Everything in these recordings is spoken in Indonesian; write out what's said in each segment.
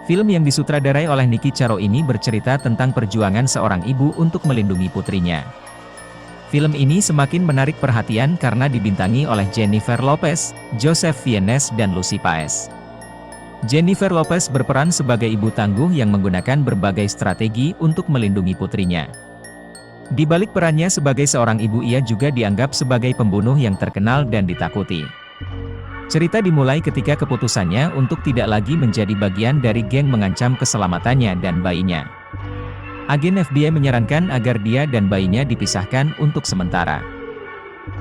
Film yang disutradarai oleh Nicky Caro ini bercerita tentang perjuangan seorang ibu untuk melindungi putrinya. Film ini semakin menarik perhatian karena dibintangi oleh Jennifer Lopez, Joseph Fiennes dan Lucy Paez. Jennifer Lopez berperan sebagai ibu tangguh yang menggunakan berbagai strategi untuk melindungi putrinya. Di balik perannya sebagai seorang ibu, ia juga dianggap sebagai pembunuh yang terkenal dan ditakuti. Cerita dimulai ketika keputusannya untuk tidak lagi menjadi bagian dari geng mengancam keselamatannya dan bayinya. Agen FBI menyarankan agar dia dan bayinya dipisahkan untuk sementara.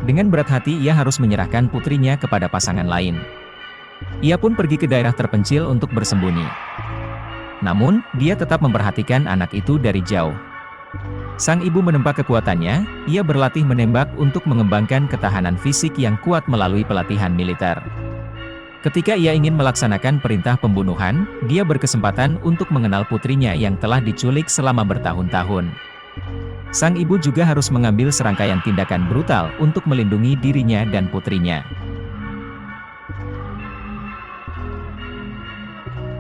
Dengan berat hati ia harus menyerahkan putrinya kepada pasangan lain. Ia pun pergi ke daerah terpencil untuk bersembunyi. Namun, dia tetap memperhatikan anak itu dari jauh. Sang ibu menempa kekuatannya, ia berlatih menembak untuk mengembangkan ketahanan fisik yang kuat melalui pelatihan militer. Ketika ia ingin melaksanakan perintah pembunuhan, dia berkesempatan untuk mengenal putrinya yang telah diculik selama bertahun-tahun. Sang ibu juga harus mengambil serangkaian tindakan brutal untuk melindungi dirinya dan putrinya.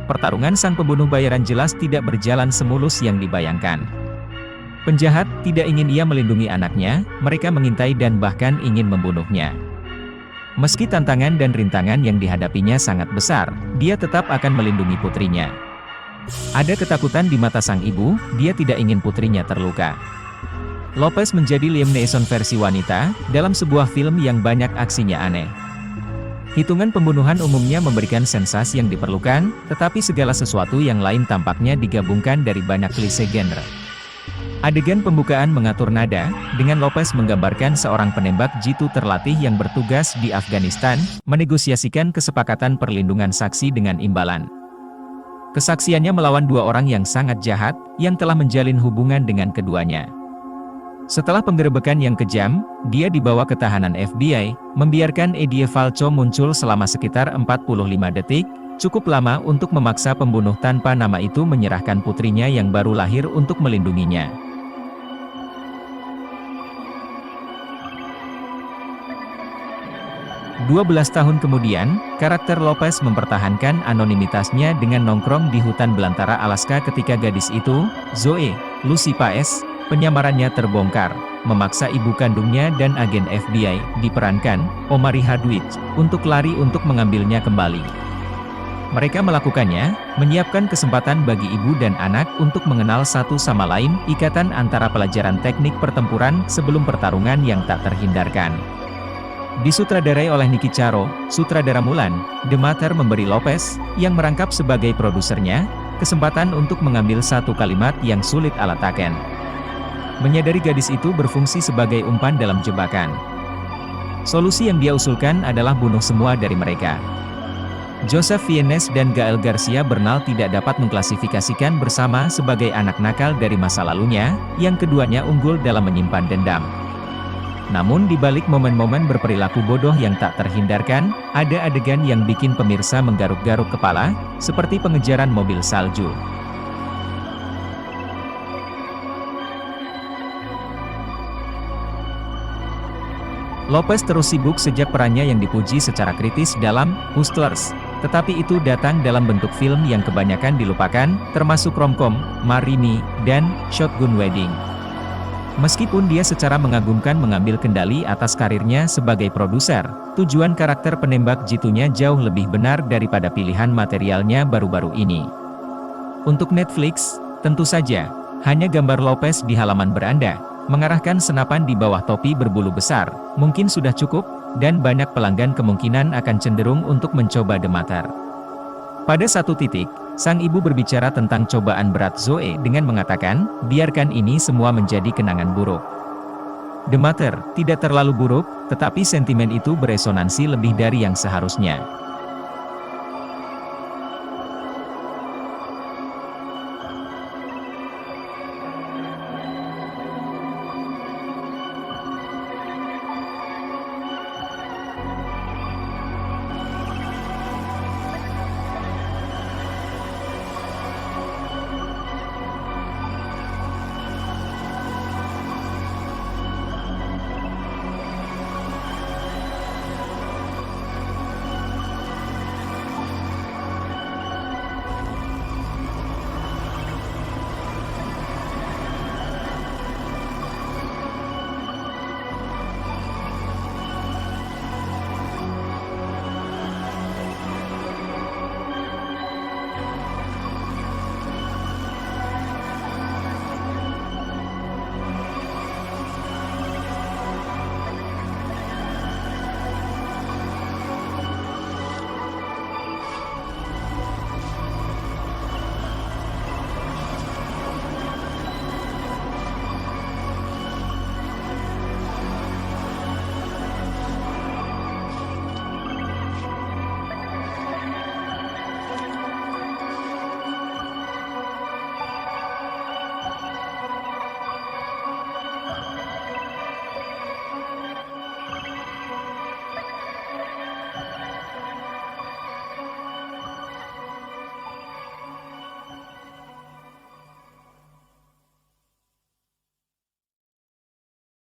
Pertarungan sang pembunuh bayaran jelas tidak berjalan semulus yang dibayangkan. Penjahat tidak ingin ia melindungi anaknya, mereka mengintai dan bahkan ingin membunuhnya. Meski tantangan dan rintangan yang dihadapinya sangat besar, dia tetap akan melindungi putrinya. Ada ketakutan di mata sang ibu, dia tidak ingin putrinya terluka. Lopez menjadi Liam Neeson versi wanita, dalam sebuah film yang banyak aksinya aneh. Hitungan pembunuhan umumnya memberikan sensasi yang diperlukan, tetapi segala sesuatu yang lain tampaknya digabungkan dari banyak klise genre. Adegan pembukaan mengatur nada, dengan Lopez menggambarkan seorang penembak jitu terlatih yang bertugas di Afghanistan, menegosiasikan kesepakatan perlindungan saksi dengan imbalan. Kesaksiannya melawan dua orang yang sangat jahat, yang telah menjalin hubungan dengan keduanya. Setelah penggerebekan yang kejam, dia dibawa ke tahanan FBI, membiarkan Eddie Falco muncul selama sekitar 45 detik, cukup lama untuk memaksa pembunuh tanpa nama itu menyerahkan putrinya yang baru lahir untuk melindunginya. 12 tahun kemudian, karakter Lopez mempertahankan anonimitasnya dengan nongkrong di hutan belantara Alaska ketika gadis itu, Zoe, Lucy Paez, penyamarannya terbongkar, memaksa ibu kandungnya dan agen FBI, diperankan Omari Hardwick, untuk lari untuk mengambilnya kembali. Mereka melakukannya, menyiapkan kesempatan bagi ibu dan anak untuk mengenal satu sama lain, ikatan antara pelajaran teknik pertempuran sebelum pertarungan yang tak terhindarkan. Disutradarai oleh Nicky Caro, sutradara Mulan, The Matter memberi Lopez, yang merangkap sebagai produsernya, kesempatan untuk mengambil satu kalimat yang sulit alataken. Menyadari gadis itu berfungsi sebagai umpan dalam jebakan. Solusi yang dia usulkan adalah bunuh semua dari mereka. Joseph Fiennes dan Gael Garcia Bernal tidak dapat mengklasifikasikan bersama sebagai anak nakal dari masa lalunya, yang keduanya unggul dalam menyimpan dendam. Namun di balik momen-momen berperilaku bodoh yang tak terhindarkan, ada adegan yang bikin pemirsa menggaruk-garuk kepala, seperti pengejaran mobil salju. Lopez terus sibuk sejak perannya yang dipuji secara kritis dalam Hustlers, tetapi itu datang dalam bentuk film yang kebanyakan dilupakan, termasuk romcom, Marry Me, dan Shotgun Wedding. Meskipun dia secara mengagumkan mengambil kendali atas karirnya sebagai produser, tujuan karakter penembak jitunya jauh lebih benar daripada pilihan materialnya baru-baru ini. Untuk Netflix, tentu saja, hanya gambar Lopez di halaman beranda, mengarahkan senapan di bawah topi berbulu besar, mungkin sudah cukup, dan banyak pelanggan kemungkinan akan cenderung untuk mencoba The Matter. Pada satu titik, sang ibu berbicara tentang cobaan berat Zoe dengan mengatakan, biarkan ini semua menjadi kenangan buruk. The Matter tidak terlalu buruk, tetapi sentimen itu beresonansi lebih dari yang seharusnya.